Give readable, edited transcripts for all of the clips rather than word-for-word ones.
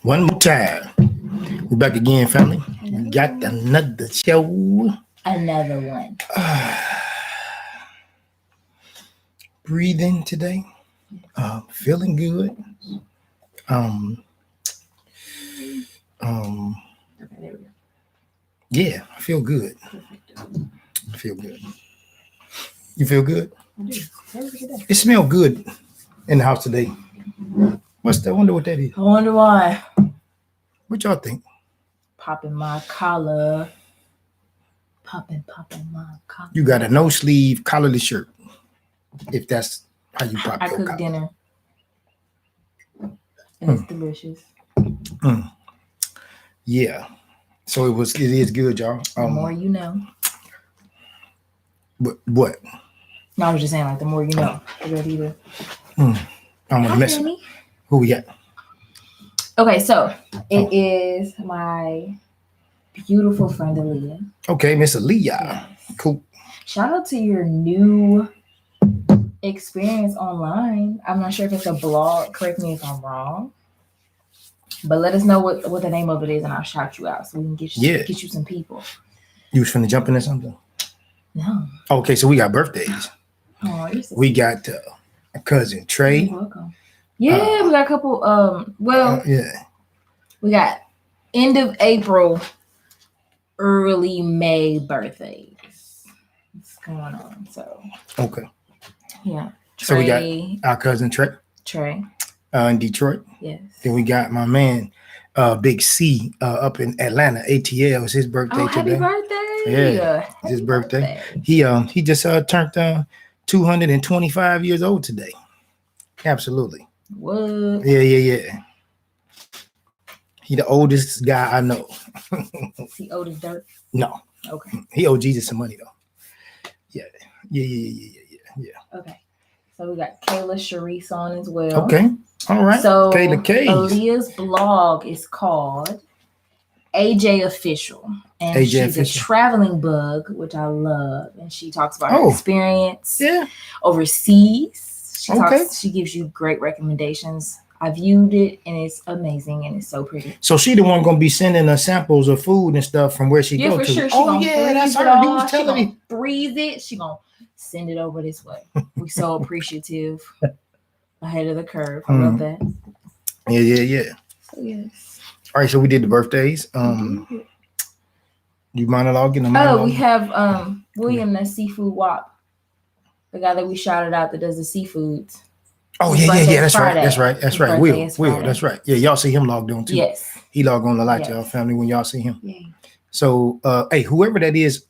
One more time. We're back again, family. We got another show. Another one. Breathing today. Feeling good. Um, um, Okay, there we go. yeah, I feel good. Perfect. I feel good. You feel good? I do. Every day. It smells good in the house today. What's that? I wonder what that is. I wonder why. What y'all think? Popping my collar. Popping my collar. You got a no sleeve collarless shirt. If that's how you pop I your cooked collar. dinner. And it's delicious. Yeah. So it is good, y'all. The more you know. What? No, I was just saying, like, the more you know. The better you I'm gonna miss it. Who we got? Okay, so it is my beautiful friend Aaliyah. Okay, Miss Aaliyah. Yes. Cool. Shout out to your new experience online. I'm not sure if it's a blog. Correct me if I'm wrong. But let us know what the name of it is, and I'll shout you out so we can get you some people. You was finna jump into something? No. Okay, so we got birthdays. Oh, you're so we got a cousin Trey. You're welcome. Yeah, we got a couple. We got end of April, early May birthdays. What's going on? So okay. Yeah. Trey, so we got our cousin Trey. In Detroit. Yes. Then we got my man, Big C, up in Atlanta. ATL. It's his birthday today. Happy birthday! Yeah, it's his birthday. He just turned 225 years old today. Absolutely. What? Yeah. He the oldest guy I know. Is he old as dirt? No. Okay. He owed Jesus some money though. Yeah. Okay. So we got Kayla Sharice on as well. Okay. All right. So Kayla K. Aaliyah's blog is called AJ Official. And she's a traveling bug, which I love. And she talks about her experience overseas. She gives you great recommendations. I viewed it and it's amazing and it's so pretty. So she the one gonna be sending us samples of food and stuff from where she go to. Sure. That's her. He was telling me. Freeze it. She gonna send it over this way. We so appreciative. Ahead of the curve. I love that. Yeah. So yes. All right, so we did the birthdays. You monologuing? We have William, that seafood wop. The guy that we shouted out that does the seafoods. Oh, yeah. That's right. Will. That's right. Yeah, y'all see him logged on too. Yes. He logged on a lot, y'all family, when y'all see him. Yeah. So, hey, whoever that is,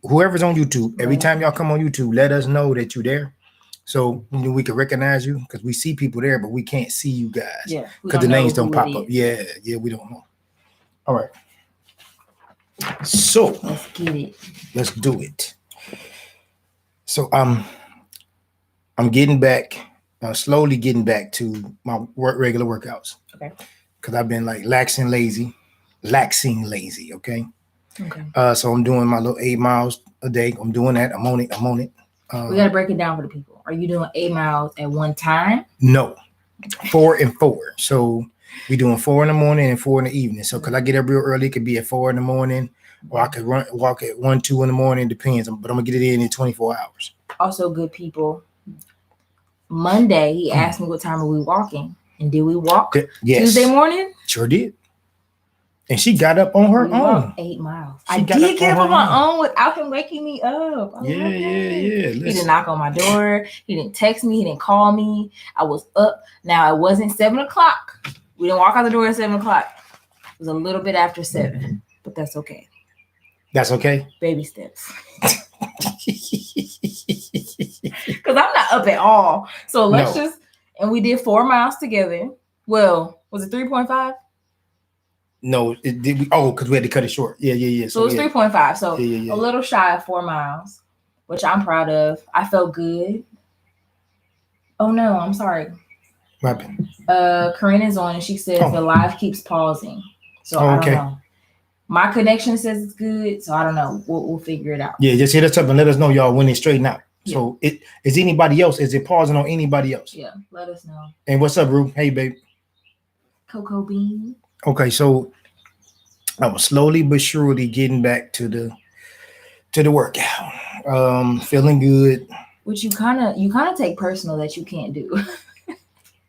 whoever's on YouTube, every time y'all come on YouTube, let us know that you're there. So we can recognize you because we see people there, but we can't see you guys. Yeah. Because the names don't pop up. Yeah, we don't know. All right. So let's get it. Let's do it. So I'm getting back. Slowly getting back to my regular workouts. Okay. Because I've been like laxing lazy. Okay. Okay. So I'm doing my little 8 miles a day. I'm doing that. I'm on it. We got to break it down for the people. Are you doing 8 miles at one time? No. 4 and 4. So we're doing 4 in the morning and 4 in the evening. So because I get up real early, it could be at 4 in the morning, or I could walk at 1, 2 in the morning. Depends. But I'm gonna get it in 24 hours. Also, good people. Monday, he asked me what time are we walking, and did we walk Tuesday morning? Sure did. And she got up on her own. 8 miles. I did get up on my own without him waking me up. Yeah. He didn't knock on my door. He didn't text me. He didn't call me. I was up. Now, it wasn't 7 o'clock. We didn't walk out the door at 7 o'clock. It was a little bit after 7, but that's okay. That's okay? Baby steps. Because I'm not up at all. So and we did 4 miles together. Well, was it 3.5? No, it did. Because we had to cut it short. Yeah. So it was 3.5. So a little shy of 4 miles, which I'm proud of. I felt good. Oh no, I'm sorry. What happened? Karina's on and she says the live keeps pausing. So I don't know. My connection says it's good, so I don't know. We'll figure it out. Yeah, just hit us up and let us know, y'all, when it's straightened out. Yeah. So is anybody else? Is it pausing on anybody else? Yeah, let us know. And what's up, Rue? Hey, babe. Cocoa Bean. Okay, so I was slowly but surely getting back to the workout. Feeling good. Which you kind of take personal that you can't do.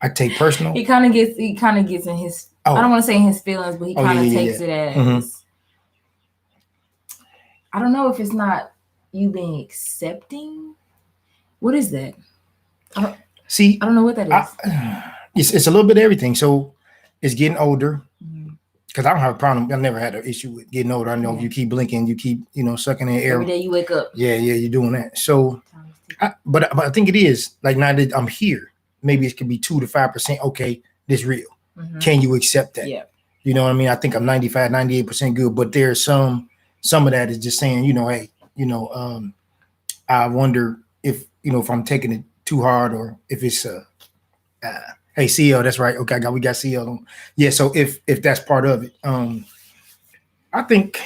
I take personal. He kind of gets in his. Oh. I don't want to say in his feelings, but he kind of takes it as. Mm-hmm. I don't know if it's not you being accepting. What is that? I don't know what that is. It's a little bit of everything. So it's getting older. Because I don't have a problem. I've never had an issue with getting older. I know if you keep blinking, you keep, sucking in air. Every day you wake up. Yeah, you're doing that. So, but I think it is, like, now that I'm here, maybe it could be 2 to 5%. Okay, this real. Mm-hmm. Can you accept that? Yeah. You know what I mean? I think I'm 95, 98% good, but there's some of that is just saying, hey, I wonder if I'm taking it too hard or if it's hey, CL, that's right. Okay, we got CL on. Yeah, so if that's part of it, I think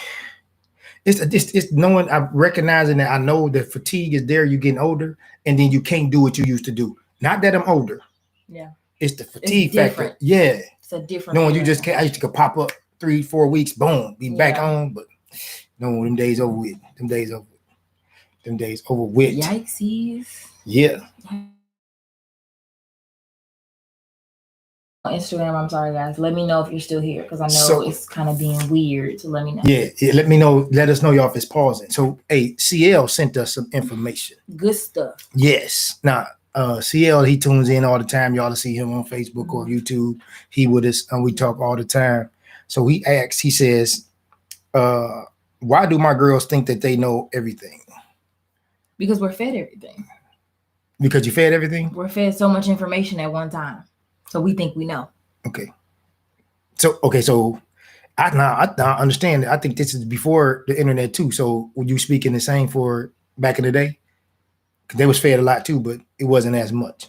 it's knowing, I'm recognizing that I know that fatigue is there. You're getting older, and then you can't do what you used to do. Not that I'm older. Yeah, it's the fatigue factor. Yeah, it's a different. No, you just can't. I used to go pop up 3-4 weeks, boom, be back on. But no, them days over with. Them days over with. Yikesies. Yeah. Instagram, I'm sorry guys, let me know if you're still here because I know it's kind of being weird, so let me know. Yeah, let me know, let us know y'all if it's pausing. So hey, CL sent us some information, good stuff. Yes. Now CL, he tunes in all the time. Y'all to see him on Facebook or YouTube. He with us and we talk all the time. So he asks, he says, why do my girls think that they know everything? Because we're fed everything. Because you fed everything? We're fed so much information at one time. So we think we know. Okay. So I understand. I think this is before the internet too. So were you speaking the same for back in the day? Because they was fed a lot too, but it wasn't as much.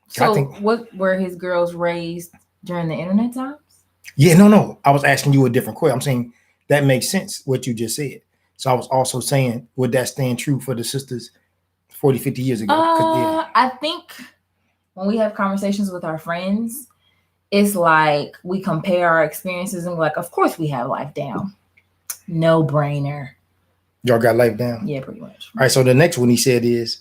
So what were his girls raised during the internet times? Yeah, no. I was asking you a different question. I'm saying that makes sense what you just said. So I was also saying, would that stand true for the sisters 40, 50 years ago? I think when we have conversations with our friends, it's like we compare our experiences and we're like, of course we have life down. No brainer. Y'all got life down? Yeah, pretty much. All right, so the next one he said is,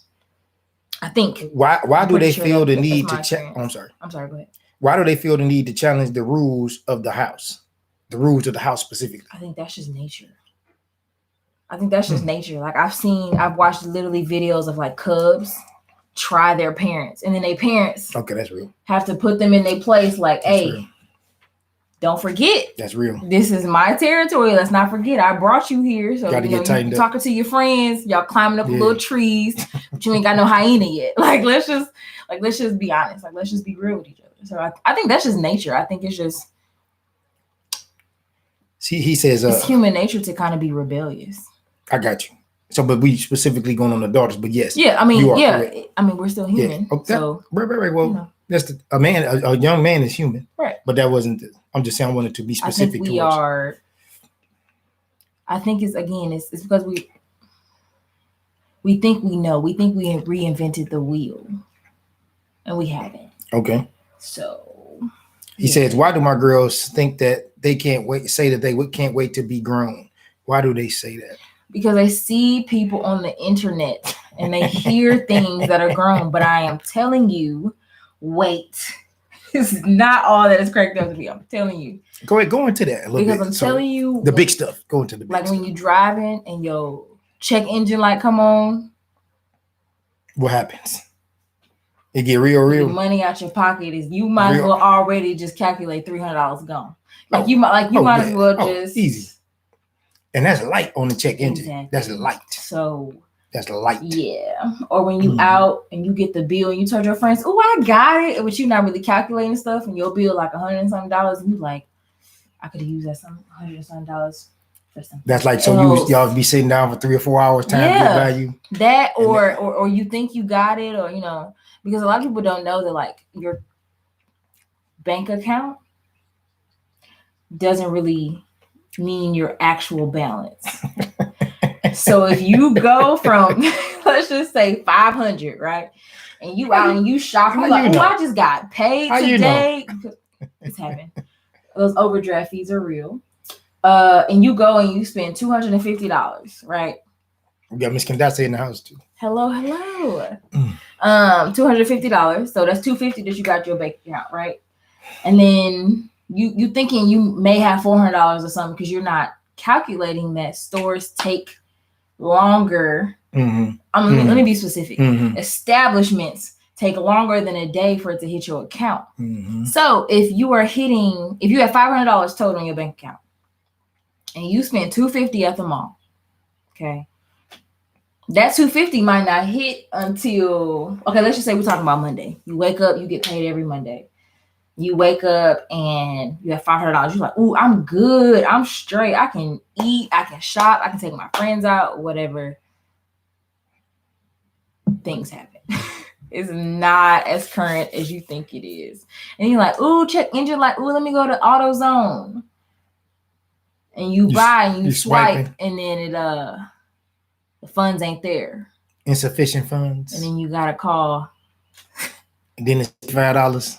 I think. Why do they feel the need to I'm sorry, go ahead. Why do they feel the need to challenge the rules of the house? The rules of the house specifically? I think that's just nature. Nature. Like I've watched literally videos of like cubs try their parents, and then their parents that's real, have to put them in their place like, that's hey real. Don't forget, that's real, this is my territory, let's not forget I brought you here, so you're talking to your friends, y'all climbing up little trees, but you ain't got no hyena yet. Let's just be honest, let's just be real with each other. So I think that's just nature. I think it's just he says it's human nature to kind of be rebellious. I got you. So, but we specifically going on the daughters, but yes. Yeah, I mean, correct. I mean, we're still human. Yeah. Okay. So, right. Well, that's a young man is human. Right. But that wasn't, I'm just saying I wanted to be specific. I think it's because we think we know. We think we reinvented the wheel. And we haven't. Okay. So. He says, why do my girls think that they can't wait, say that they can't wait to be grown? Why do they say that? Because I see people on the internet and they hear things that are grown, but I am telling you, wait, it's not all that it's cracked up to be. I'm telling you. Go into that a little bit. Because I'm telling you, the big stuff. Go into the big stuff. Like when you driving and your check engine light come on. What happens? It get real. The money out your pocket is you might as well already just calculate $300 gone. You might as well just easy. And that's light on the check engine. Exactly. That's light. So that's light. Yeah. Or when you out and you get the bill and you told your friends, oh, I got it. But you're not really calculating stuff and your bill like $100 and something and you like, I could have used that some $100 and something for something. That's like so y'all be sitting down for 3 or 4 hours time to get value. That or you think you got it, or because a lot of people don't know that like your bank account doesn't really mean your actual balance. So if you go from let's just say 500, right, and you out and you shop, you're like, I just got paid today. It's happened. Those overdraft fees are real. And you go and you spend $250, right? We got Miss Candace in the house too. Hello. $250. So that's $250 that you got your bank account, right? And then you thinking you may have $400 or something because you're not calculating that stores take longer. Mm-hmm. Let me be specific. Mm-hmm. Establishments take longer than a day for it to hit your account. Mm-hmm. So if you have $500 total in your bank account and you spend $250 at the mall, okay, that $250 might not hit until, let's just say we're talking about Monday. You wake up, you get paid every Monday. You wake up and you have $500. You're like, ooh, I'm good. I'm straight. I can eat. I can shop. I can take my friends out, whatever. Things happen. It's not as current as you think it is. And you're like, ooh, check engine light. Ooh, let me go to AutoZone. And you buy and you swipe swiping. And then the funds ain't there. Insufficient funds. And then you got to call. And then it's $5.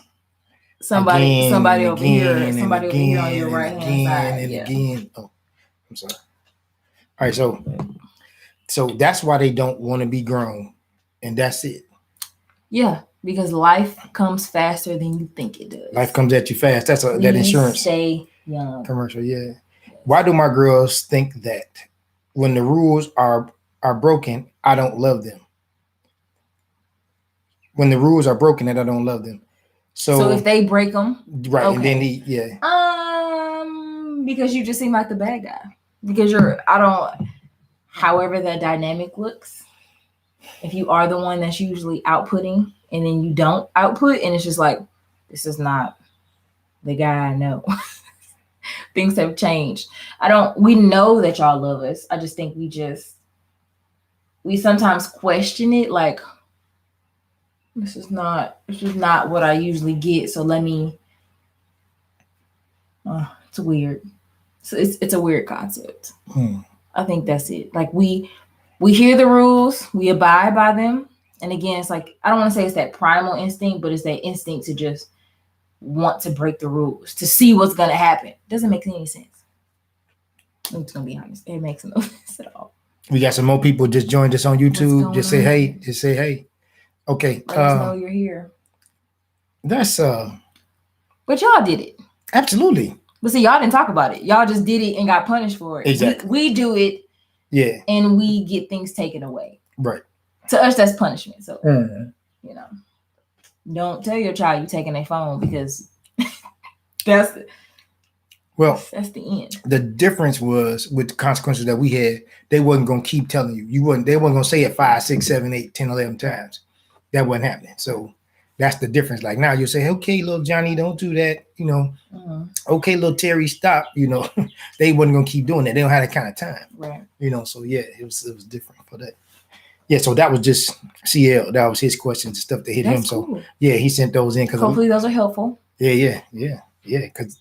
Somebody over here on your right hand side. Again. Oh, I'm sorry. All right, so that's why they don't want to be grown, and that's it. Yeah, because life comes faster than you think it does. Life comes at you fast. That's that insurance. Stay young. Commercial, yeah. Why do my girls think that when the rules are broken, I don't love them? When the rules are broken, that I don't love them. So if they break them, right, okay. And then because you just seem like the bad guy. Because however that dynamic looks, if you are the one that's usually outputting and then you don't output, and it's just like, this is not the guy I know. Things have changed. We know that y'all love us. I just think we sometimes question it, like, this is not what I usually get. So let me. It's weird. So it's a weird concept. I think that's it. Like we hear the rules, we abide by them, and again, it's like, I don't want to say it's that primal instinct, but it's that instinct to just want to break the rules to see what's gonna happen. It doesn't make any sense. I'm just gonna be honest. It makes no sense at all. We got some more people just joined us on YouTube. Just say hey. Just say hey. Okay. Let us know you're here. That's But y'all did it. Absolutely. But see, y'all didn't talk about it. Y'all just did it and got punished for it. Exactly. We do it. Yeah. And we get things taken away. Right. To us, that's punishment. So don't tell your child you're taking their phone, because that's the end. The difference was with the consequences that we had, they wasn't gonna keep telling you. They wasn't gonna say it 5, 6, 7, 8, 10, 11 times. That wasn't happening. So that's the difference. Like now you say, okay, little Johnny, don't do that. Okay, little Terry, stop. They wasn't gonna keep doing that. They don't have that kind of time. Right. So yeah, it was different for that. Yeah, so that was just CL. That was his questions, stuff that hit him. So cool. Yeah, he sent those in because hopefully those are helpful. Yeah. Because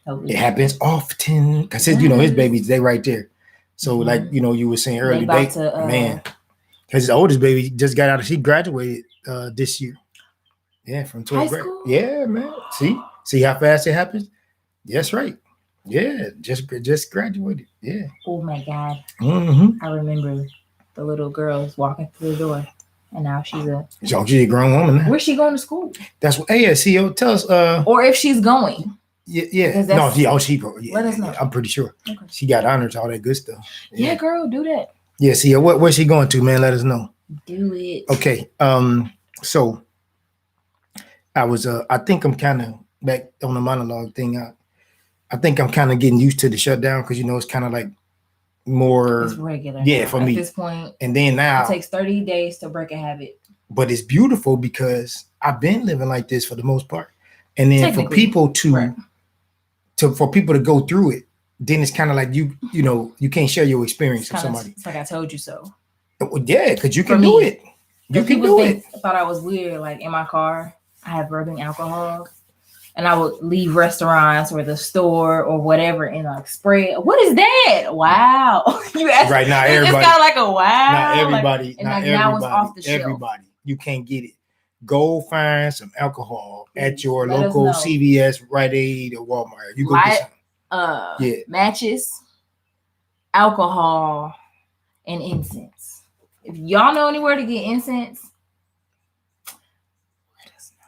it happens often. Because his babies, they right there. So like you were saying earlier, man. Because his oldest baby just got out. She graduated this year. Yeah, from 12th grade. Yeah, man. See how fast it happens? That's right. Yeah, just graduated. Yeah. Oh my God. Mm-hmm. I remember the little girls walking through the door, and now she's a grown woman now. Where's she going to school? That's what. Hey, CEO, tell us. Or if she's going. Yeah. No, she. Yeah, let us know. I'm pretty sure. Okay. She got honors, all that good stuff. Yeah, girl, do that. Yeah, CEO, where's she going to, man? Let us know. Do it. Okay. So I was. I think I'm kind of back on the monologue thing. I think I'm kind of getting used to the shutdown because it's kind of like more. It's regular. Yeah, for me at this point. And then now it takes 30 days to break a habit. But it's beautiful because I've been living like this for the most part, and then for people to go through it, then it's kind of like you can't share your experience with somebody. It's like I told you so. Yeah, because you can do it. You can do it. I thought I was weird. Like in my car, I have rubbing alcohol. And I would leave restaurants or the store or whatever and like spray. What is that? Wow. You asked, right now, everybody. It's kind of like a wow. Not everybody. Now it's off the shelf. Everybody. You can't get it. go find some alcohol at your local CVS, Rite Aid, or Walmart. You go get some. Matches, alcohol, and incense. If y'all know anywhere to get incense,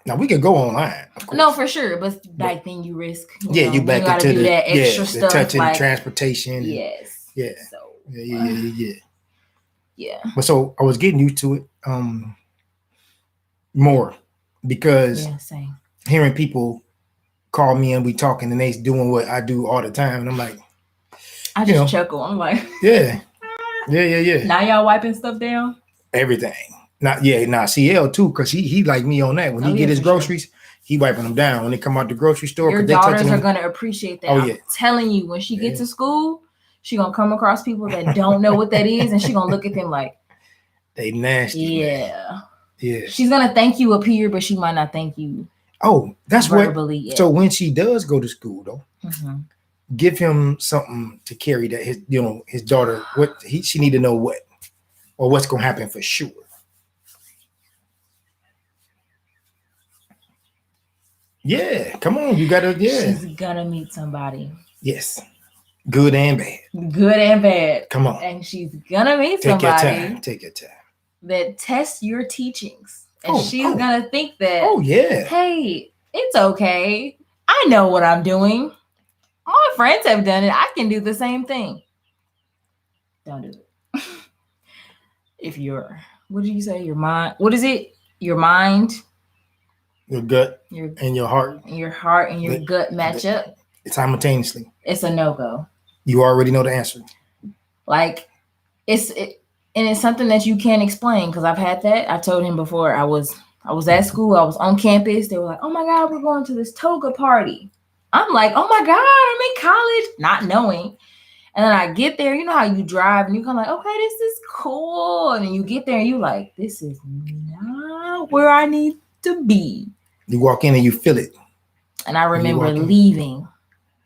now we could go online. Of course. No, for sure, but back then you risk. You back into the that extra stuff, the touching, like, transportation. Yes. Yeah. So. Yeah. But so I was getting used to it more because hearing people call me and we talking and they do what I do all the time, and I'm like, I just chuckle. I'm like, yeah. Now y'all wiping stuff down? Everything. CL too, because he like me on that. When he get his groceries, he wiping them down when they come out the grocery store. Your daughters are gonna appreciate that. I'm telling you, when she gets to school, she gonna come across people that don't know what that is, and she gonna look at them like they nasty. Yeah. Yeah. She's gonna thank you up here, but she might not thank you. Oh, that's verbally, what. So when she does go to school, though, give him something to carry that his daughter. She need to know what or what's gonna happen for sure. Yeah, come on, you gotta. Yeah, she's gonna meet somebody. Yes, good and bad. Good and bad. Come on, and she's gonna meet somebody. Take your time. That tests your teachings, and she's gonna think that. Oh yeah. Hey, it's okay. I know what I'm doing. My friends have done it. I can do the same thing. Don't do it. If what did you say? Your mind. What is it? Your mind. Your gut and your heart. Your heart and your gut match up. Simultaneously. It's a no-go. You already know the answer. Like, and it's something that you can't explain, because I've had that. I told him before, I was at school, I was on campus. They were like, oh my God, we're going to this toga party. I'm like, oh my God, I'm in college, not knowing. And then I get there, you know how you drive and you kind of like, okay, this is cool. And then you get there and you like, this is not where I need to be. You walk in and you feel it. And I remember leaving,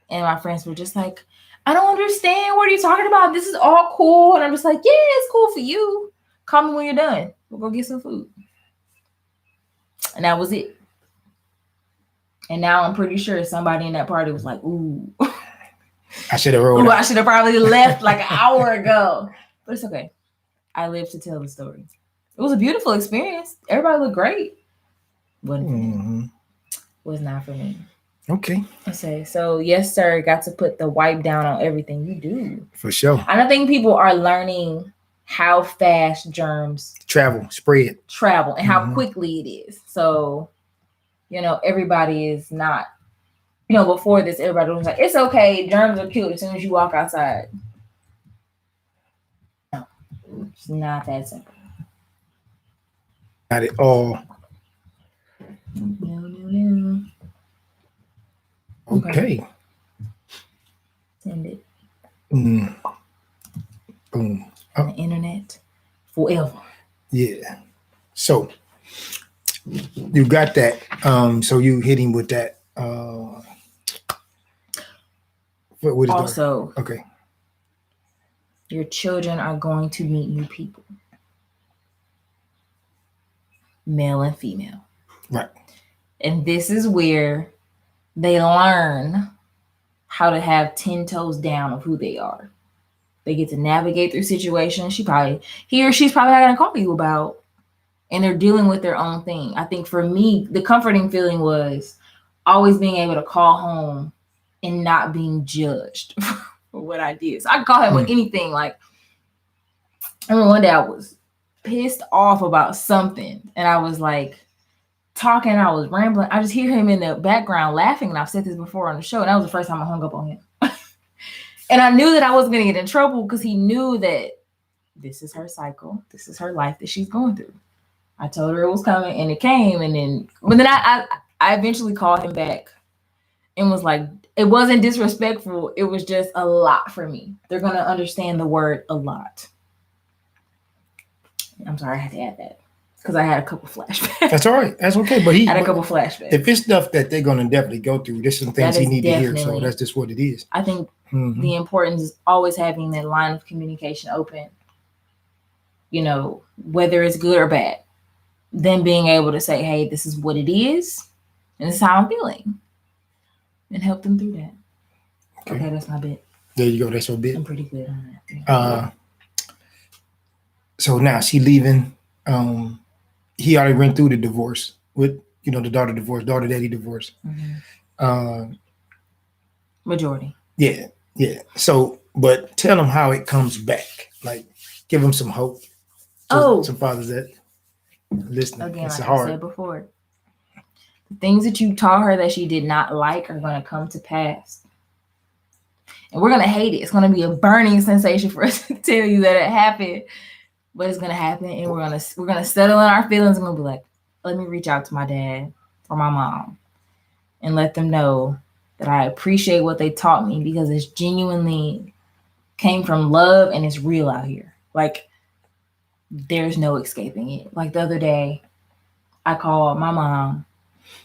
and my friends were just like, I don't understand. What are you talking about? This is all cool. And I'm just like, yeah, it's cool for you. Call me when you're done. We'll go get some food. And that was it. And now I'm pretty sure somebody in that party was like, ooh. I should have rolled. I should have probably left like an hour ago. But it's okay. I live to tell the story. It was a beautiful experience. Everybody looked great. Was not for me. Okay. Okay. So yes, sir. Got to put the wipe down on everything you do. For sure. I don't think people are learning how fast germs spread, and how quickly it is. So, everybody is not. Before this, everybody was like, "It's okay. Germs are killed as soon as you walk outside." No, it's not that simple. Not at all. No. Okay. Send it. Boom. On the internet forever. Yeah. So you got that. So you hit him with that. What is also that? Okay. Your children are going to meet new people. Male and female. Right. And this is where they learn how to have 10 toes down of who they are. They get to navigate through situations he or she's probably not going to call you about. And they're dealing with their own thing. I think for me, the comforting feeling was always being able to call home and not being judged for what I did. So I could call him with anything. Like, I remember one day I was pissed off about something. And I was like, talking, I was rambling. I just hear him in the background laughing, and I've said this before on the show, and that was the first time I hung up on him. And I knew that I wasn't going to get in trouble, because he knew that this is her cycle, this is her life that she's going through. I told her it was coming, and it came, but then I eventually called him back and was like, it wasn't disrespectful, it was just a lot for me. They're going to understand the word a lot. I'm sorry I had to add that, because I had a couple flashbacks. That's all right. That's okay. But he had a couple flashbacks. If it's stuff that they're going to definitely go through, there's some things he need to hear. So that's just what it is. I think the importance is always having that line of communication open, whether it's good or bad. then being able to say, hey, this is what it is, and this is how I'm feeling, and help them through that. Okay, that's my bit. There you go. That's your bit. I'm pretty good on that. So now she leaving. He already went through the divorce with, the daughter daddy divorce. Mm-hmm. Majority. Yeah. So, but tell them how it comes back. Like, give them some hope. Some fathers that listen. Again, like I said before, the things that you taught her that she did not like are going to come to pass. And we're going to hate it. It's going to be a burning sensation for us to tell you that it happened, but it's going to happen. And we're going to settle in our feelings and we'll be like, let me reach out to my dad or my mom and let them know that I appreciate what they taught me because it's genuinely came from love and it's real out here. Like, there's no escaping it. Like the other day, I called my mom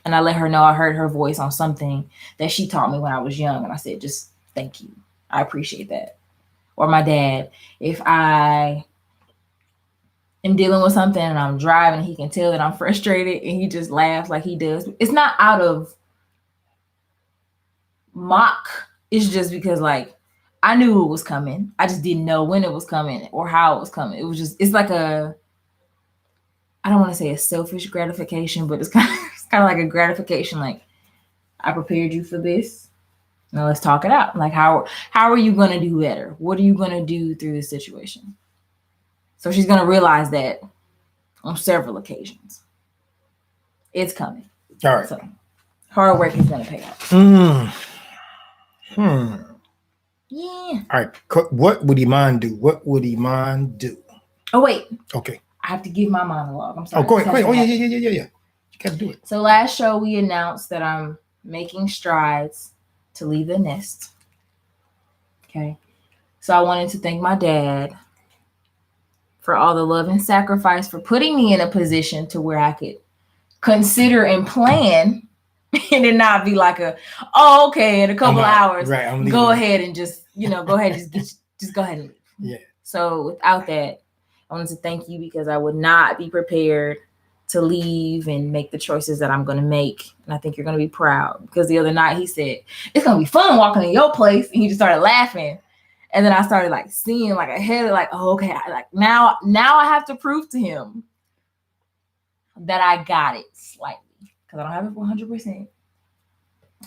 and I let her know I heard her voice on something that she taught me when I was young. And I said, just thank you. I appreciate that. Or my dad, if I am dealing with something and I'm driving, he can tell that I'm frustrated and he just laughs like he does. It's not out of mock. It's just because like, I knew it was coming. I just didn't know when it was coming or how it was coming. It was just, it's like I don't want to say a selfish gratification, but it's kind of like a gratification. Like, I prepared you for this. Now let's talk it out. Like, how are you going to do better? What are you going to do through this situation? So she's going to realize that on several occasions. It's coming. All right. So hard work is going to pay off. Yeah. All right. What would Iman do? Oh, wait. Okay. I have to give my monologue. I'm sorry. Oh, go ahead. Oh, yeah. You got to do it. So last show we announced that I'm making strides to leave the nest. Okay. So I wanted to thank my dad for all the love and sacrifice for putting me in a position to where I could consider and plan and it not be like okay, in a couple hours, right, go ahead and just, go ahead, just go ahead and leave. Yeah. So without that, I wanted to thank you because I would not be prepared to leave and make the choices that I'm going to make. And I think you're going to be proud because the other night he said, it's going to be fun walking in your place. And he just started laughing. And then I started like seeing like ahead, like, oh, okay. Now I have to prove to him that I got it slightly. Because I don't have it 100%.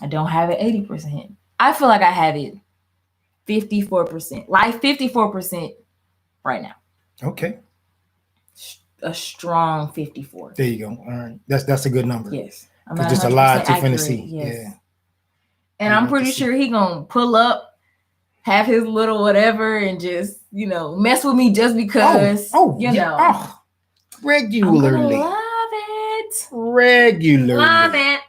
I don't have it 80%. I feel like I have it 54%. Like 54% right now. Okay. A strong 54. There you go. All right. That's a good number. Yes. Because there's a lot to finna see. Yes. Yeah. And I'm pretty sure he gonna pull up, have his little whatever, and just, mess with me just because, regularly. Regularly. Love it.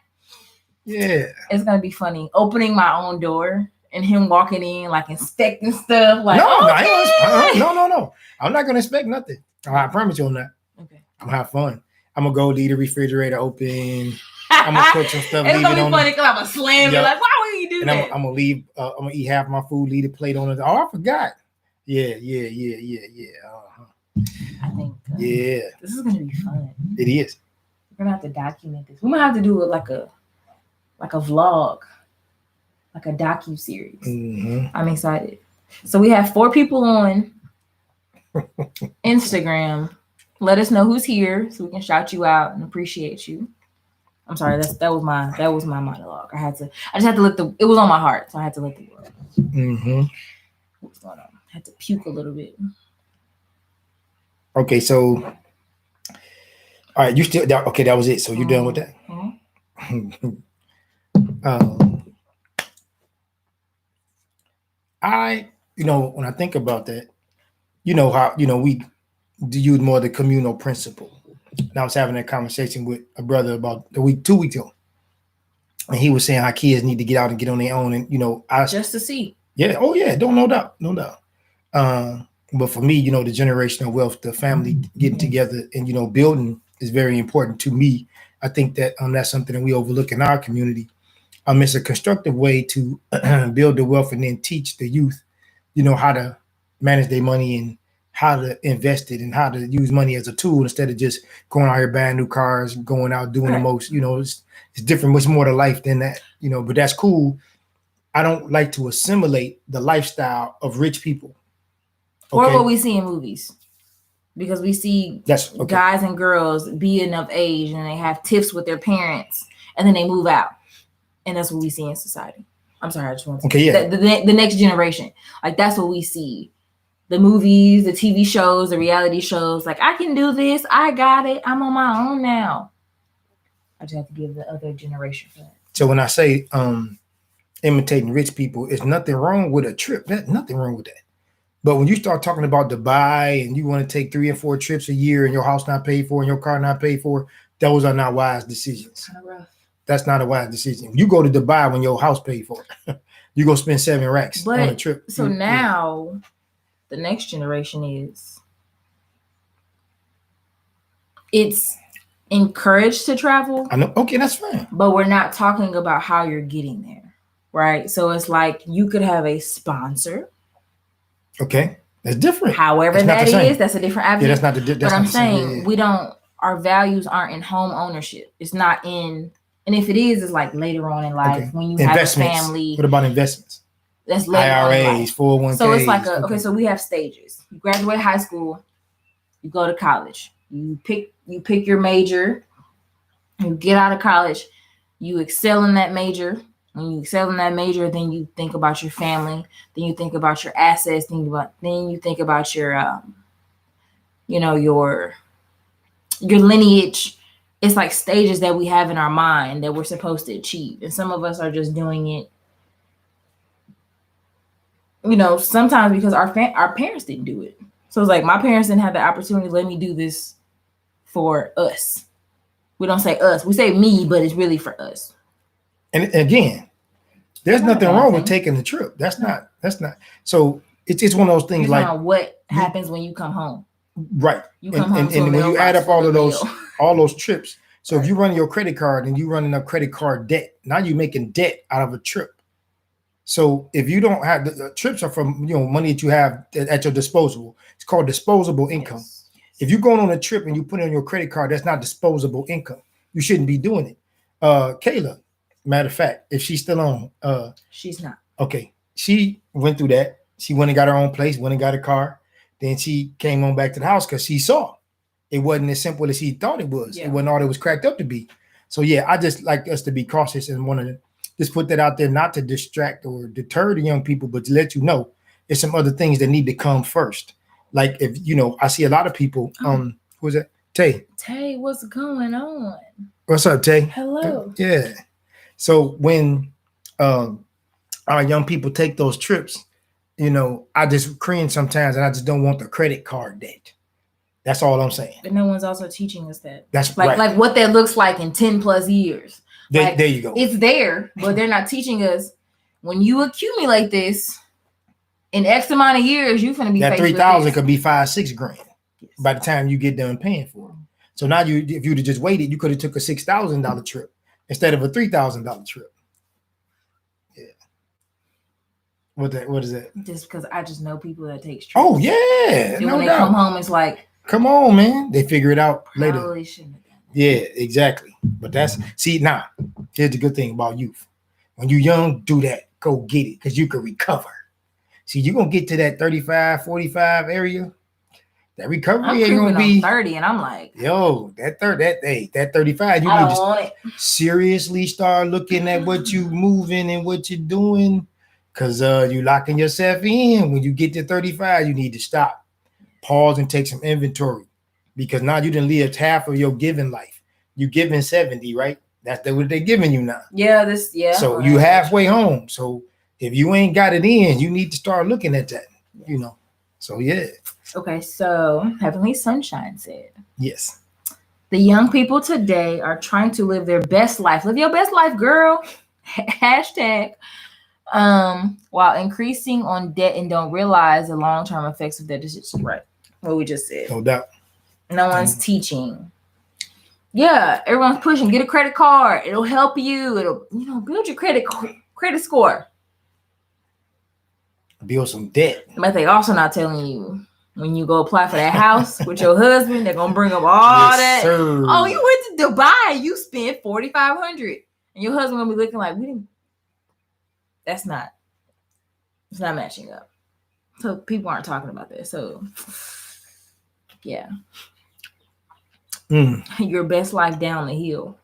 Yeah. It's going to be funny. Opening my own door and him walking in, like inspecting stuff. Like, no. I'm not going to inspect nothing. I promise you on that. Okay. I'm going to have fun. I'm going to go leave the refrigerator open. I'm going to cook some stuff. It's going to be funny because I'm going to slam it. Like, why would you do and that? I'm going to leave. I'm going to eat half my food, leave the plate on it. Oh, I forgot. Yeah. Uh-huh. I think this is going to be fun. It is. We're gonna have to document this. We might have to do it like a vlog, like a docu-series. Mm-hmm. I'm excited. So we have 4 people on Instagram. Let us know who's here so we can shout you out and appreciate you. I'm sorry, that was my monologue. I just had to it was on my heart, so I had to let the world know. Mm-hmm. What's going on? I had to puke a little bit. Okay, so all right, you still okay? That was it. So you're done with that. Mm-hmm. When I think about that, how we use more of the communal principle. And I was having that conversation with a brother about 2 weeks ago, and he was saying how kids need to get out and get on their own, and just to see. Yeah. Oh yeah. No doubt. But for me, the generational wealth, the family getting together and building is very important to me. I think that that's something that we overlook in our community. It's a constructive way to build the wealth and then teach the youth, how to manage their money and how to invest it and how to use money as a tool instead of just going out here buying new cars, going out doing the most. It's different, much more to life than that. But that's cool. I don't like to assimilate the lifestyle of rich people. Okay? Or what we see in movies. Because we see guys and girls be enough age and they have tiffs with their parents and then they move out. And that's what we see in society. I'm sorry, I just want to say the next generation. Like, that's what we see. The movies, the TV shows, the reality shows. Like, I can do this. I got it. I'm on my own now. I just have to give the other generation for that. So when I say imitating rich people, it's nothing wrong with a trip. There's nothing wrong with that. But when you start talking about Dubai and you want to take 3 and 4 trips a year and your house not paid for and your car not paid for, those are not wise decisions. Kind of rough. That's not a wise decision. You go to Dubai when your house paid for it. You go spend 7 racks on a trip. So now the next generation it's encouraged to travel. I know. Okay, that's fine. But we're not talking about how you're getting there, right? So it's like you could have a sponsor. Okay, that's different. However that is, that's a different avenue. Yeah, that's not the. But I'm saying we don't. Our values aren't in home ownership. It's not in, and if it is, it's like later on in life when you have a family. What about investments? That's later IRAs, 401ks. So it's like so we have stages. You graduate high school, you go to college, you pick your major, you get out of college, you excel in that major. When you excel in that major, then you think about your family, then you think about your assets, then you think about your your lineage. It's like stages that we have in our mind that we're supposed to achieve. And some of us are just doing it, sometimes because our parents didn't do it. So it's like my parents didn't have the opportunity to let me do this for us. We don't say us, we say me, but it's really for us. And again, there's nothing wrong with taking the trip. That's not. So it's one of those things like what happens when you come home. Right. You come home and when you add up all those trips. So if you run your credit card and you running up credit card debt, now you're making debt out of a trip. So if you don't have the trips are from money that you have at your disposal. It's called disposable income. Yes. If you're going on a trip and you put it on your credit card, that's not disposable income. You shouldn't be doing it. Kayla, matter of fact, if she's still on, she's not. Okay. She went through that. She went and got her own place, went and got a car. Then she came on back to the house because she saw it wasn't as simple as she thought it was. Yeah. It wasn't all it was cracked up to be. So yeah, I just like us to be cautious and want to just put that out there, not to distract or deter the young people, but to let you know there's some other things that need to come first. Like if I see a lot of people. Who's that? Tay. Tay, what's going on? What's up, Tay? Hello. Yeah. So when our young people take those trips, I just cringe sometimes, and I just don't want the credit card debt. That's all I'm saying. But no one's also teaching us that. That's like right. Like what that looks like in 10 plus years. There you go. It's there, but they're not teaching us when you accumulate this in X amount of years, you're gonna be that 3,000 could be $5-6 grand by the time you get done paying for it. So now if you'd have just waited, you could have took a $6,000 trip instead of a $3,000 trip. Yeah. What is that? Just because I just know people that take trips. Oh yeah. And when they come home, it's like, come on, man. They figure it out later. Probably shouldn't have done that. Yeah, exactly. But here's the good thing about youth. When you're young, do that. Go get it because you can recover. See, you're gonna get to that 35, 45 area. That recovery ain't gonna be 30, and I'm like, that 35. You I need don't to want it. Seriously start looking at what you moving and what you're doing, because you locking yourself in. When you get to 35, you need to stop, pause, and take some inventory, because now you done lived half of your giving life. You giving 70, right? That's what they're giving you now. Yeah, So you halfway home. So if you ain't got it in, you need to start looking at that. So yeah. Okay, so Heavenly Sunshine said, yes, the young people today are trying to live their best life. Live your best life, girl. Hashtag. While increasing on debt and don't realize the long-term effects of their decisions. Right. What we just said. No doubt. No one's teaching. Yeah, everyone's pushing. Get a credit card. It'll help you. It'll build your credit score. Build some debt. But they also not telling you When you go apply for that house with your husband, they're gonna bring up all that. Sir. Oh, you went to Dubai, you spent $4,500, and your husband gonna be looking like we didn't. It's not matching up. So people aren't talking about this. So yeah. Your best life down the hill.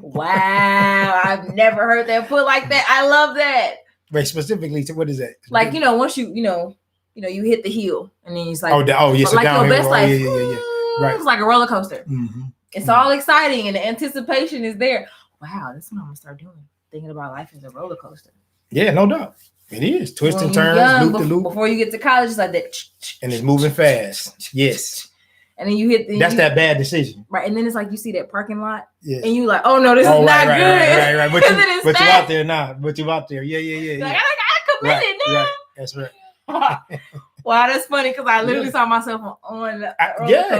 Wow, I've never heard that put like that. I love that. Wait, specifically, so what is that? Like, once you hit the hill, and then it's like, yes, like your best life. Yeah. Right. It's like a roller coaster. Mm-hmm. It's all exciting, and the anticipation is there. Wow, that's what I'm gonna start doing. Thinking about life as a roller coaster. Yeah, no doubt. It is. Twists and turns, loop to loop. Before you get to college, it's like that. And it's moving fast. Yes. And then you hit that bad decision. Right. And then it's like you see that parking lot. Yeah. And you like, oh no, this is not good. Right. But you out there now. But you out there. Yeah. Like, I committed now. Right. That's right. Wow, that's funny because I literally saw myself on the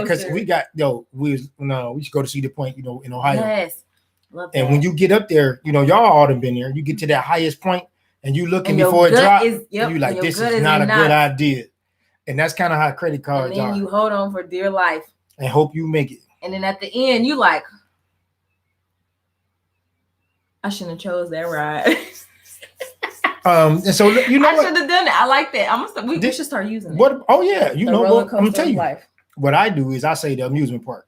because we should go to Cedar Point, in Ohio. Yes. Love that. And when you get up there, y'all all have been there. You get to that highest point and you looking before it drops. And you like, this is not a good idea. And that's kind of how credit cards are. And then you hold on for dear life. And hope you make it. And then at the end, you like, I shouldn't have chose that ride. And so I should have done that. I like that. We should start using it. I'm gonna tell you. Life. What I do is I say the amusement park.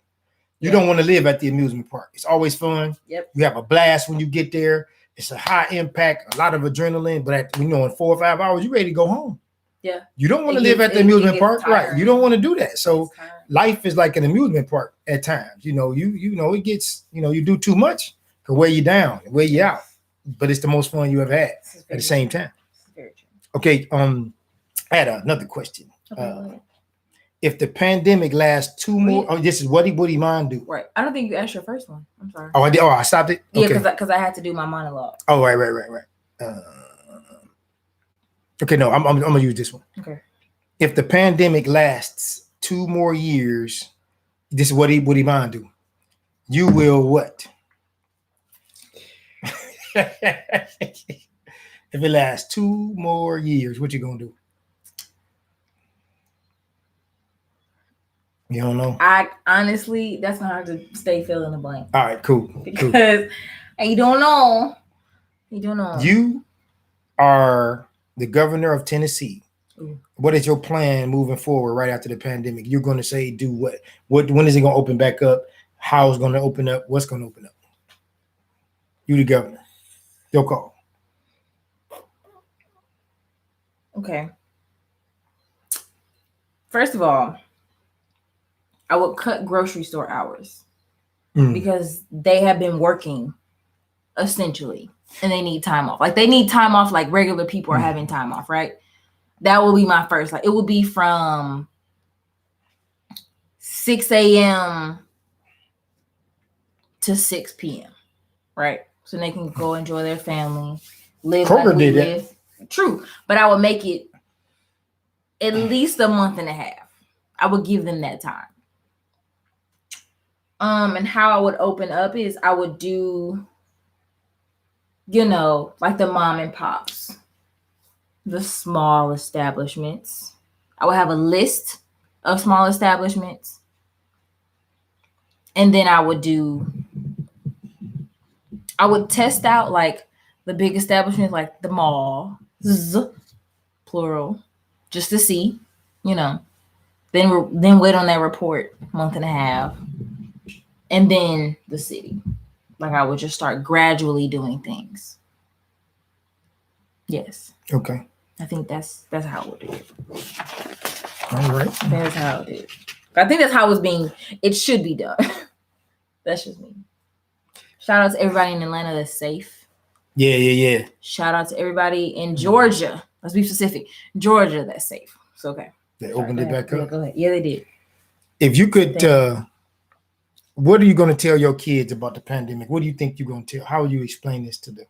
You don't want to live at the amusement park. It's always fun. Yep. You have a blast when you get there. It's a high impact, a lot of adrenaline. But in 4 or 5 hours, you're ready to go home. Yeah. You don't want to live at the amusement park, right? You don't want to do that. So life is like an amusement park at times. It gets, you do too much, can wear you down, wear you out. But it's the most fun you ever had at the same time. Okay. I had another question. Okay, if the pandemic lasts 2 more, this is what do you mind do? Right. I don't think you asked your first one. I'm sorry. Oh, I did. Oh, I stopped it. Yeah, because I had to do my monologue. Oh, right. Okay, no, I'm gonna use this one. Okay. If the pandemic lasts 2 more years, this is what he mind do. You will what? If it lasts 2 more years, what you gonna do? You don't know? I honestly, that's gonna have to stay fill in the blank. All right, cool. Because you don't know. You are the governor of Tennessee. Ooh. What is your plan moving forward right after the pandemic? You're going to say do what? When is it going to open back up? How is it going to open up? What's going to open up? You the governor. Your call. Okay. First of all, I would cut grocery store hours because they have been working essentially and they need time off. Like they need time off like regular people are having time off, right? That will be my first. Like it will be from 6 a.m. to 6 p.m. Right? So they can go enjoy their family, live Kroger like we did live. That. True. But I would make it at least a month and a half. I would give them that time. And how I would open up is I would do, like the mom and pops, the small establishments. I would have a list of small establishments. And then I would test out like the big establishments, like the mall, plural, just to see, Then wait on that report, month and a half. And then the city. Like I would just start gradually doing things. Yes. Okay. I think that's how I would do it. All right. That's how it is. I think that's how it should be done. That's just me. Shout out to everybody in Atlanta that's safe. Yeah. Shout out to everybody in Georgia. Let's be specific. Georgia that's safe. It's okay. They opened it back up. Yeah, go ahead. Yeah, they did. If you could what are you going to tell your kids about the pandemic? What do you think you're going to tell? How will you explain this to them?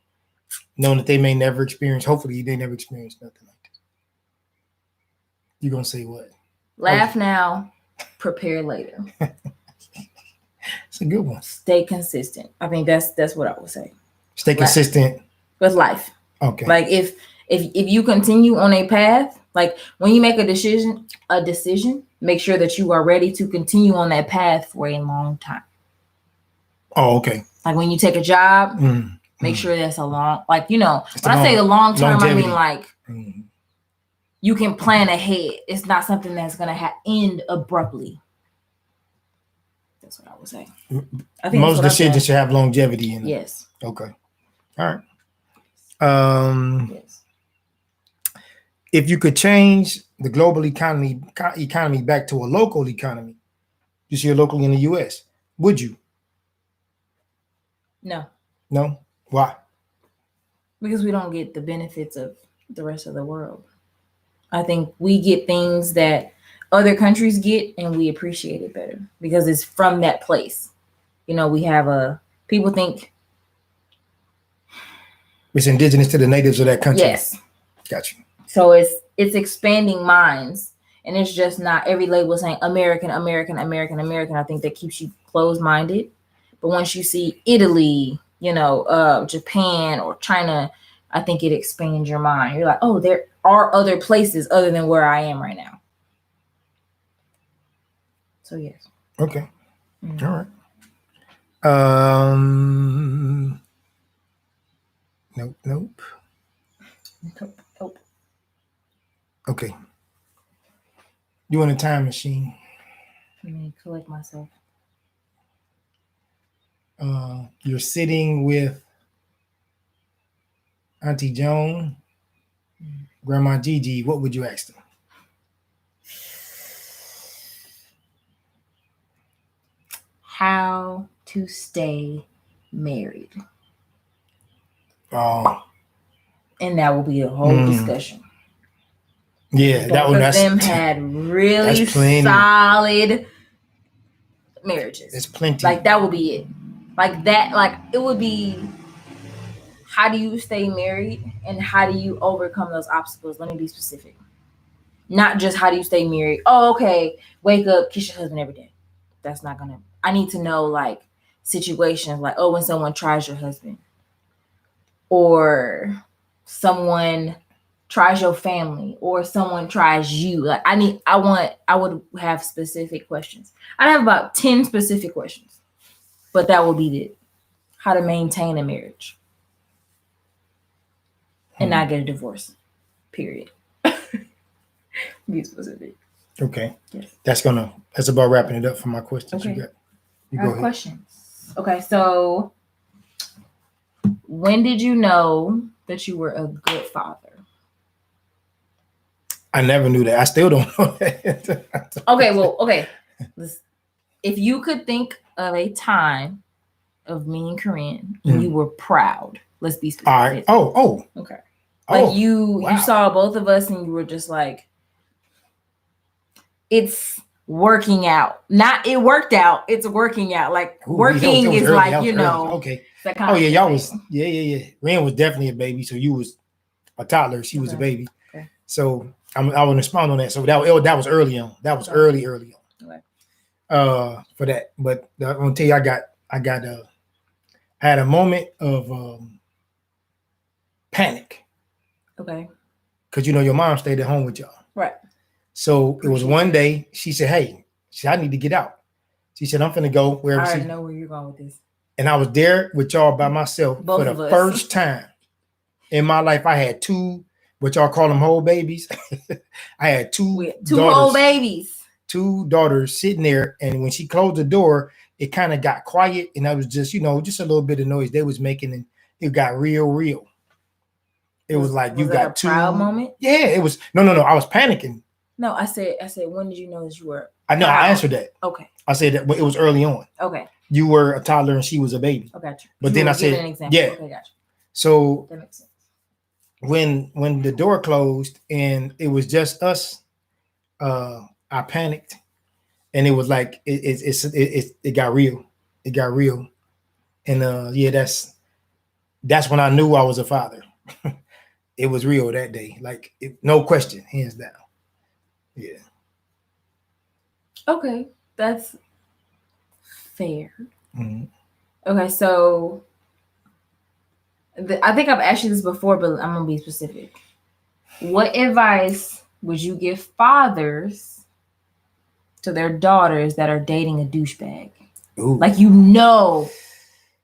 Knowing that they may never experience, hopefully they never experience nothing like this. You're going to say what? Laugh now, prepare later. It's a good one. Stay consistent. I think that's what I would say. Stay consistent with life. Okay. Like if you continue on a path, Like when you make a decision, make sure that you are ready to continue on that path for a long time. Oh, okay. Like when you take a job, make sure that's a long, like, you know, when I say the long term, longevity. I mean like you can plan ahead. It's not something that's going to end abruptly. That's what I would say. I think most decisions should have longevity in them. Yes. Okay. All right. Yes. If you could change the global economy back to a local economy, you see a local in the U.S., would you? No. No? Why? Because we don't get the benefits of the rest of the world. I think we get things that other countries get and we appreciate it better because it's from that place. You know, we have people think it's indigenous to the natives of that country. Yes. Gotcha. So it's expanding minds, and it's just not every label saying American, American, American, American. I think that keeps you closed-minded. But once you see Italy, you know, Japan or China, I think it expands your mind. You're like, oh, there are other places other than where I am right now. So yes. Okay. All right. Nope. Okay. You want a time machine? Let me collect myself. You're sitting with Auntie Joan, Grandma Gigi. What would you ask them? How to stay married. Oh. And that will be a whole discussion. Yeah, both of them had really solid marriages. There's plenty. Like that would be it. Like that, like it would be, how do you stay married and how do you overcome those obstacles? Let me be specific. Not just how do you stay married. Oh, okay. Wake up, kiss your husband every day. That's not gonna, I need to know like situations like, oh, when someone tries your husband or someone tries your family or someone tries you. Like I would have specific questions. I'd have about 10 specific questions, but that would be it. How to maintain a marriage and not get a divorce, period. Be specific. Okay. Yes. That's about wrapping it up for my questions. Okay. You go ahead. Questions. Okay. So when did you know that you were a good father? I never knew that. I still don't know that. Okay. If you could think of a time of me and Corinne and you were proud, let's be specific. All right. Oh. Okay. Like you saw both of us and you were just like, it's working out. Not it worked out. It's working out. Like working is early. Like, you know. Okay. Oh yeah, y'all was yeah. Ren was definitely a baby. So you was a toddler. She was a baby. Okay. So I would respond on that. So that was early on. That was early on. Okay. For that. But I'm gonna tell you, I had a moment of panic. Okay. Because you know your mom stayed at home with y'all. Right. So it was one day she said, "Hey," she said, "I need to get out." She said, "I'm finna go wherever." I already know where you're going with this. And I was there with y'all by myself for the first time in my life. I had two, what y'all call them, whole babies. I had two whole babies. Two daughters sitting there, and when she closed the door, it kind of got quiet, and I was just, just a little bit of noise they was making, and it got real. It was like you got two. Proud moment? Yeah, it was. No. I was panicking. No, I said, when did you know that you were? I know. I answered that. Okay. I said that, but it was early on. Okay. You were a toddler and she was a baby. Oh, gotcha. But then I said, yeah. Okay, gotcha. So that makes sense. When the door closed and it was just us, I panicked, and it was like it got real. It got real, and that's when I knew I was a father. It was real that day, like no question, hands down. Yeah. Okay, that's fair. Mm-hmm. Okay, so I think I've asked you this before, but I'm gonna be specific. What advice would you give fathers to their daughters that are dating a douchebag? Ooh. Like, you know,